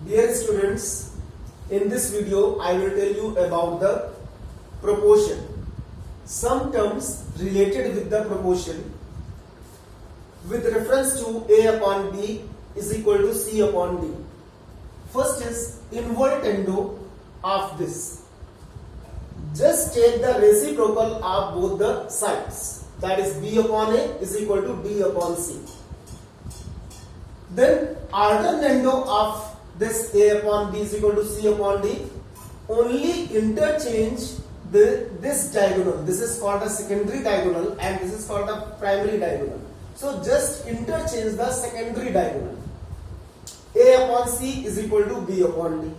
Dear students, in this video I will tell you about the proportion. Some terms related with the proportion with reference to A upon B is equal to C upon D. First is invertendo of this. Just take the reciprocal of both the sides. That is B upon A is equal to D upon C. Then alternando of this A upon B is equal to C upon D. Only interchange this diagonal. This is called a secondary diagonal and this is called a primary diagonal. So just interchange the secondary diagonal. A upon C is equal to B upon D.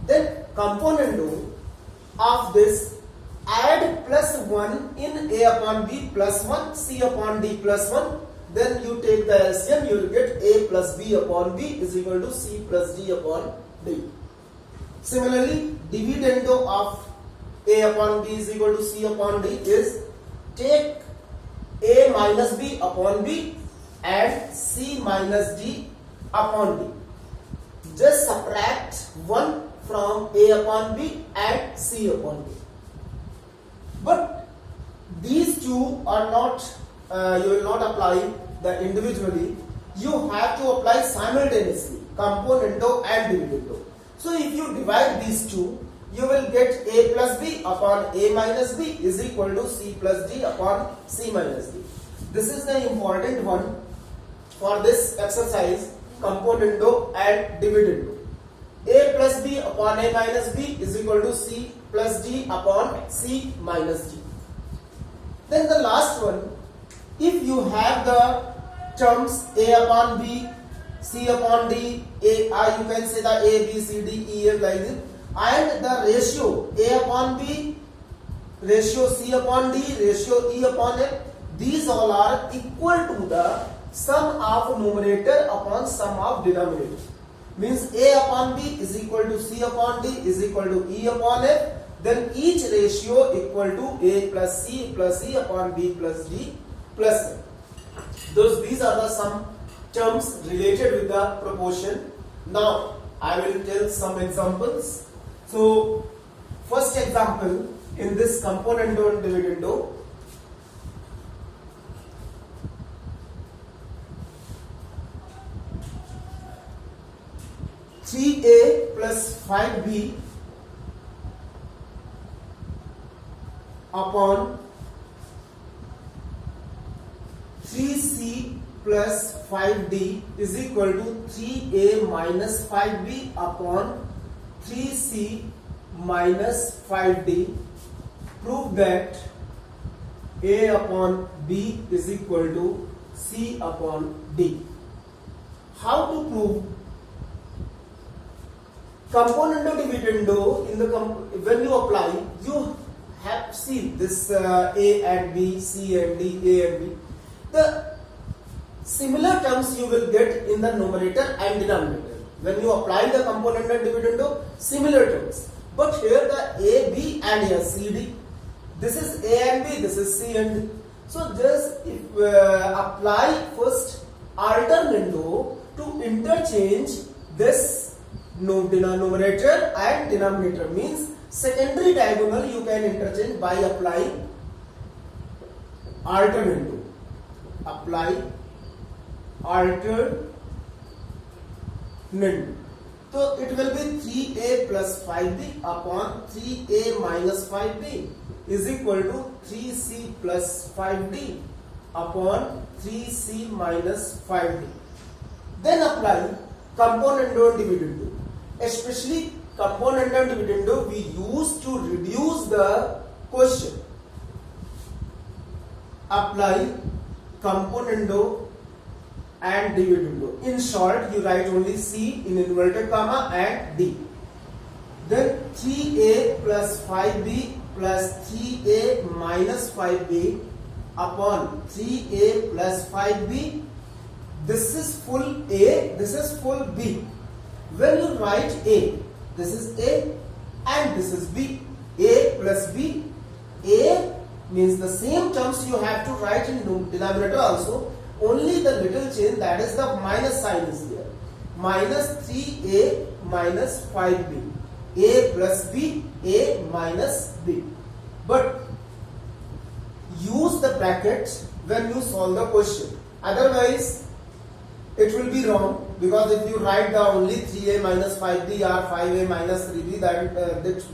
Then componendo of this, add plus 1 in A upon B plus 1, C upon D plus 1. Then you take the LCM, you will get A plus B upon B is equal to C plus D upon D. Similarly, dividendo of A upon B is equal to C upon D is take A minus B upon B and C minus D upon D. Just subtract 1 from A upon B and C upon D. But these two are not, you will not apply the individually. You have to apply simultaneously, componendo and dividendo. So if you divide these two, you will get A plus B upon A minus B is equal to C plus D upon C minus D. This is the important one for this exercise, componendo and dividendo. A plus B upon A minus B is equal to C plus D upon C minus D. Then the last one, if you have the terms A upon B, C upon D, you can say the A, B, C, D, E, F like this, and the ratio A upon B, ratio C upon D, ratio E upon F, these all are equal to the sum of numerator upon sum of denominator. Means A upon B is equal to C upon D is equal to E upon F. Then each ratio equal to A plus C plus E upon B plus D plus F. These are the some terms related with the proportion. Now I will tell some examples. So first example in this componendo and dividendo. (3a plus 5b upon 3c plus 5d is equal to 3a minus 5b upon 3c minus 5d. Prove that a upon b is equal to c upon d. How to prove? Componendo dividendo in the when you apply, you have seen this A and B, C and D, A and B. The similar terms you will get in the numerator and denominator. When you apply the componendo and dividendo, similar terms. But here the A, B and here C, D. This is A and B, this is C and D. So just apply first alternando to interchange this numerator and denominator. Means secondary diagonal you can interchange by applying alternando. Apply alternando. So it will be 3a plus 5b upon 3a minus 5b is equal to 3c plus 5d upon 3c minus 5d. Then apply componendo and dividendo. Especially componendo and dividendo we use to reduce the question. Apply componendo and dividendo. In short, you write only C in inverted comma and D. Then 3a plus 5b plus 3a minus 5b upon 3a plus 5b. This is full A, this is full B. When you write A, this is A and this is B. A plus B. A means the same terms you have to write in denominator also. Only the little change, that is the minus sign is there. minus 3a minus 5b. A plus b, a minus b. But use the bracket when you solve the question. Otherwise, it will be wrong, because if you write down only 3a minus 5b or 5a minus 3b,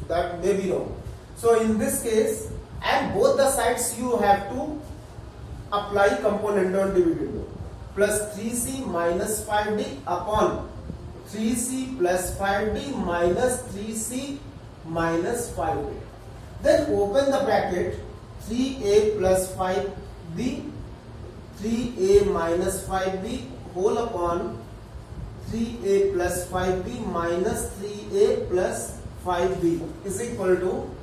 that may be wrong. So in this case, and both the sides you have to apply component on dividend. Plus 3c minus 5d upon 3c plus 5d minus 3c minus 5d. Then open the bracket, 3a plus 5b, 3a minus 5b whole upon 3a plus 5b minus 3a plus 5b is equal to,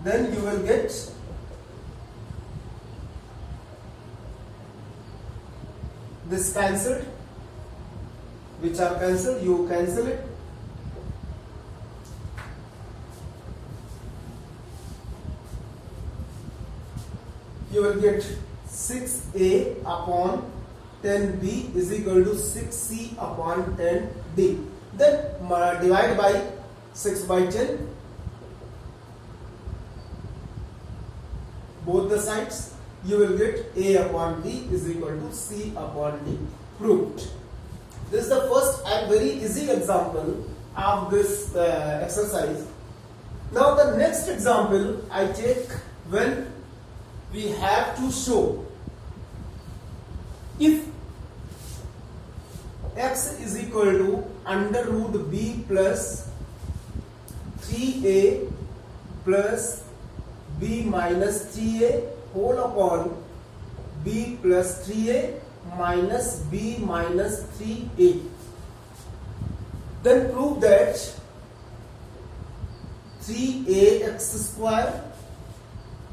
then you will get this cancelled, which are cancelled, you cancel it. You will get 6a upon 10b is equal to 6c upon 10d. Then divide by 6 by 10, both the sides. You will get a upon b is equal to c upon d. Proved. This is the first and very easy example of this exercise. Now the next example I take when we have to show if x is equal to under root b plus 3a plus b minus 3a whole upon b plus 3a minus b minus 3a. Then prove that 3ax square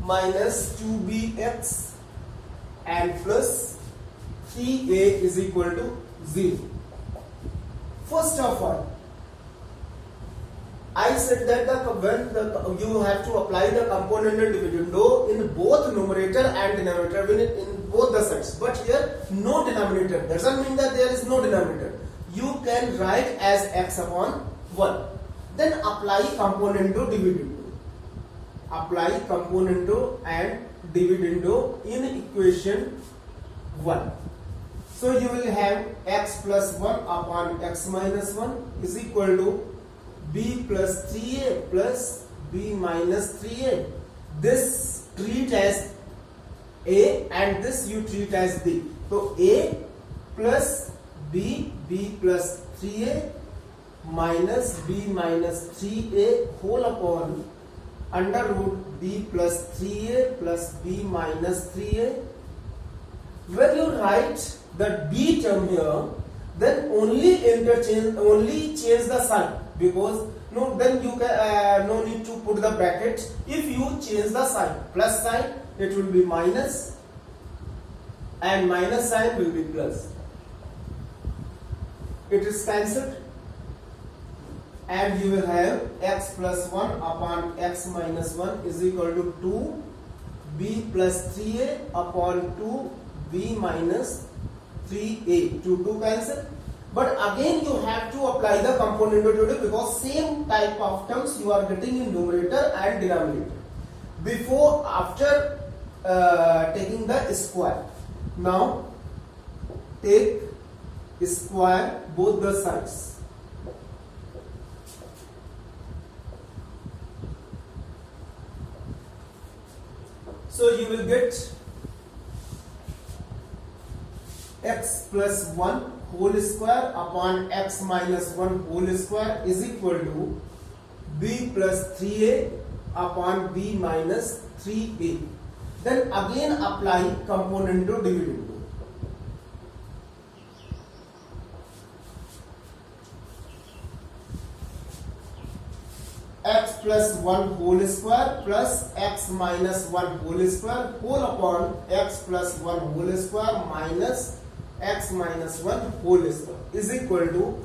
minus 2bx and plus 3a is equal to 0. First of all, I said that when you have to apply the component and dividendo in both numerator and denominator, in both the sets. But here no denominator. Doesn't mean that there is no denominator. You can write as x upon 1. Then apply componendo dividendo. Apply componendo and dividendo in equation 1. So you will have x plus 1 upon x minus 1 is equal to b plus 3a plus b minus 3a. This treat as a and this you treat as b. So a plus b, b plus 3a minus b minus 3a whole upon under root b plus 3a plus b minus 3a. When you write the b term here, then only change the sign, because then you can no need to put the bracket. If you change the sign, plus sign, it will be minus and minus sign will be plus. It is cancelled and you will have x plus 1 upon x minus 1 is equal to 2 b plus 3a upon 2 b minus 3a. 2 cancel. But again you have to apply the component dividendo, because same type of terms you are getting in numerator and denominator. After taking the square. Now take square both the sides. So you will get x plus 1 whole square upon x minus 1 whole square is equal to b plus 3a upon b minus 3a. Then again apply componendo dividendo. X plus 1 whole square plus x minus 1 whole square whole upon x plus 1 whole square minus x minus 1 whole square is equal to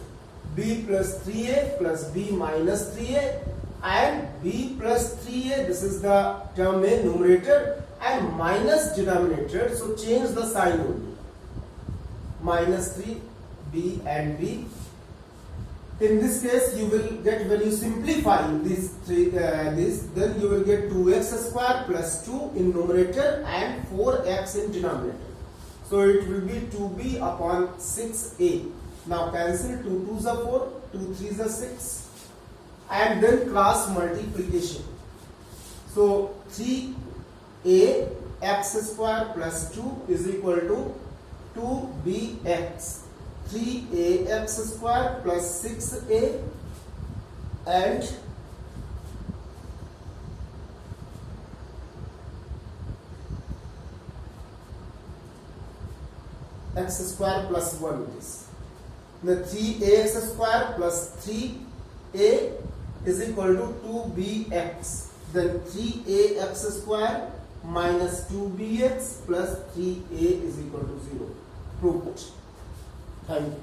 b plus 3a plus b minus 3a and b plus 3a, this is the term in numerator, and minus denominator, so change the sign only. Minus 3b and b. In this case, you will get, when you simplify these three, then you will get 2x square plus 2 in numerator and 4x in denominator. So it will be 2b upon 6a. Now cancel 2 2s are 4, 2 3s are 6, and then cross multiplication. So 3a x square plus 2 is equal to 2bx. 3ax square plus 6a and x square plus 1 it is. The 3ax square plus 3a is equal to 2bx. Then 3ax square minus 2bx plus 3a is equal to 0. Proved. Thank you.